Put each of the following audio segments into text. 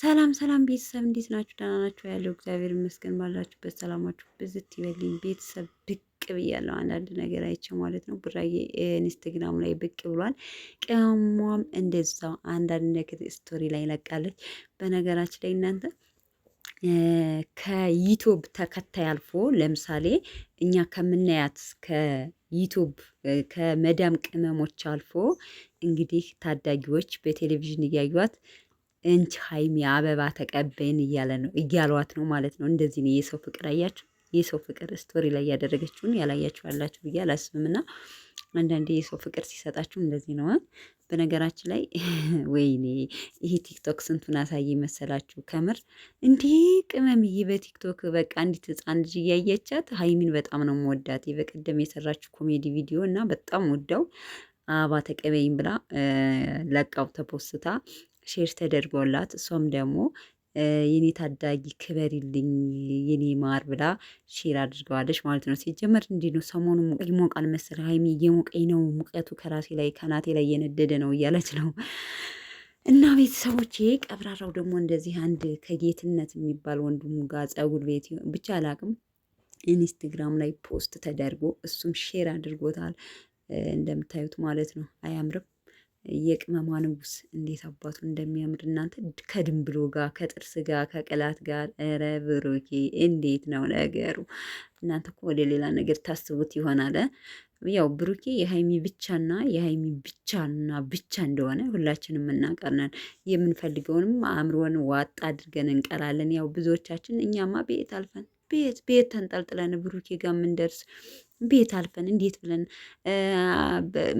ሰላም ሰላም ቤተሰብ እንዴት ናችሁ? ደህና ናችሁ? ያለው እግዚአብሔር ይመስገን። ባላችሁበት ሰላማችሁ ብዝት ይበልኝ። ቤተሰብ ብቅ ብያለሁ። አንዳንድ ነገር አይቼው ማለት ነው። ቡራዬ ኢንስታግራም ላይ ብቅ ብሏል። ቅመሟም እንደዛው አንዳንድ ነገር ስቶሪ ላይ ለቃለች። በነገራችን ላይ እናንተ ከዩቱብ ተከታይ አልፎ ለምሳሌ እኛ ከምናያት ከዩቱብ ከመዳም ቅመሞች አልፎ እንግዲህ ታዳጊዎች በቴሌቪዥን እያዩት እንቺ ሀይሚ አበባ ተቀበይን እያለ ነው እያሏት ነው ማለት ነው። እንደዚህ ነው የሰው ፍቅር። አያችሁ፣ የሰው ፍቅር ስቶሪ ላይ ያደረገችውን ያላያችሁ አላችሁ ብዬ አላስብም። እና አንዳንዴ የሰው ፍቅር ሲሰጣችሁ እንደዚህ ነው። በነገራችን ላይ ወይኔ ይሄ ቲክቶክ ስንቱን አሳይ መሰላችሁ? ከምር እንዲህ ቅመምዬ በቲክቶክ በቃ እንዲት ህፃን ልጅ እያየቻት ሀይሚን በጣም ነው የምወዳት። በቀደም የሰራችው ኮሜዲ ቪዲዮ እና በጣም ወዳው አበባ ተቀበይኝ ብላ ለቃው ተፖስታ ሼር ተደርጎላት እሷም ደግሞ የኔ ታዳጊ ክበሪልኝ የኔ ማር ብላ ሼር አድርገዋለች ማለት ነው። ሲጀመር እንዲህ ነው። ሰሞኑ ይሞቃል መሰለህ ሀይሚ እየሞቀኝ ነው፣ ሙቀቱ ከራሴ ላይ ከናቴ ላይ እየነደደ ነው እያለች ነው። እና ቤተሰቦቼ ቀብራራው ደግሞ እንደዚህ አንድ ከጌትነት የሚባል ወንድሙ ጋር ጸጉር ቤት ብቻ አላቅም ኢንስታግራም ላይ ፖስት ተደርጎ እሱም ሼር አድርጎታል እንደምታዩት ማለት ነው። አያምርም? የቅመማ ንጉስ እንዴት አባቱ እንደሚያምር እናንተ ከድንብሎ ጋር ከጥርስ ጋር ከቅላት ጋር ኧረ ብሩኬ እንዴት ነው ነገሩ? እናንተ እኮ ወደ ሌላ ነገር ታስቡት ይሆናል። ያው ብሩኬ የሀይሚ ብቻና የሀይሚ ብቻና ብቻ እንደሆነ ሁላችንም እናውቃለን። የምንፈልገውንም አእምሮን ዋጥ አድርገን እንቀራለን። ያው ብዙዎቻችን እኛማ ቤት አልፈን ቤት ተንጠልጥለን ብሩኬ ጋር የምንደርስ ቤት አልፈን እንዴት ብለን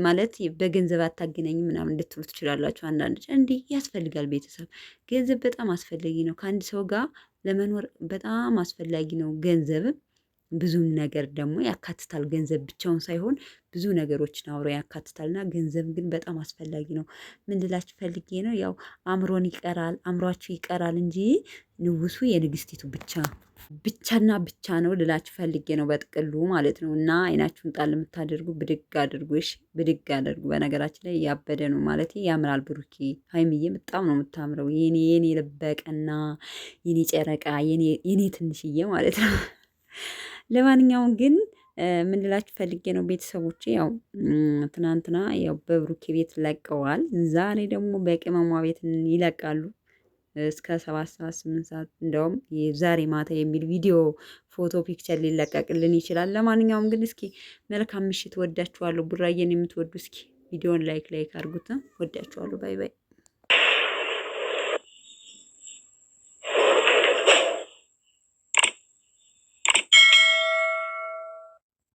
ማለት በገንዘብ አታገናኝ ምናምን እንድትሉ ትችላላችሁ። አንዳንድ እንዲህ ያስፈልጋል። ቤተሰብ ገንዘብ በጣም አስፈላጊ ነው። ከአንድ ሰው ጋር ለመኖር በጣም አስፈላጊ ነው ገንዘብም ብዙ ነገር ደግሞ ያካትታል። ገንዘብ ብቻውን ሳይሆን ብዙ ነገሮችን አብሮ ያካትታልና ገንዘብ ግን በጣም አስፈላጊ ነው። ምን ልላችሁ ፈልጌ ነው፣ ያው አእምሮን ይቀራል፣ አእምሯችሁ ይቀራል እንጂ ንጉሱ የንግስቲቱ ብቻና ብቻ ነው ልላችሁ ፈልጌ ነው በጥቅሉ ማለት ነው። እና አይናችሁን ጣል የምታደርጉ ብድግ አድርጉ፣ እሺ ብድግ አድርጉ። በነገራችን ላይ ያበደ ነው ማለት ያምራል። ብሩኬ ሀይሚዬ በጣም ነው የምታምረው። የኔ ልበቀና የኔ ጨረቃ የኔ ትንሽዬ ማለት ነው። ለማንኛውም ግን ምን ልላችሁ ፈልጌ ነው ቤተሰቦቼ፣ ያው ትናንትና ያው በብሩኬ ቤት ለቀዋል። ዛሬ ደግሞ በቅመሟ ቤት ይለቃሉ እስከ 7 ሰዓት 8 ሰዓት እንደውም የዛሬ ማታ የሚል ቪዲዮ ፎቶ ፒክቸር ሊለቀቅልን ይችላል። ለማንኛውም ግን እስኪ መልካም ምሽት፣ ወዳችኋለሁ። ቡራዬን የምትወዱ እስኪ ቪዲዮን ላይክ አድርጉት። ወዳችኋለሁ። ባይ ባይ።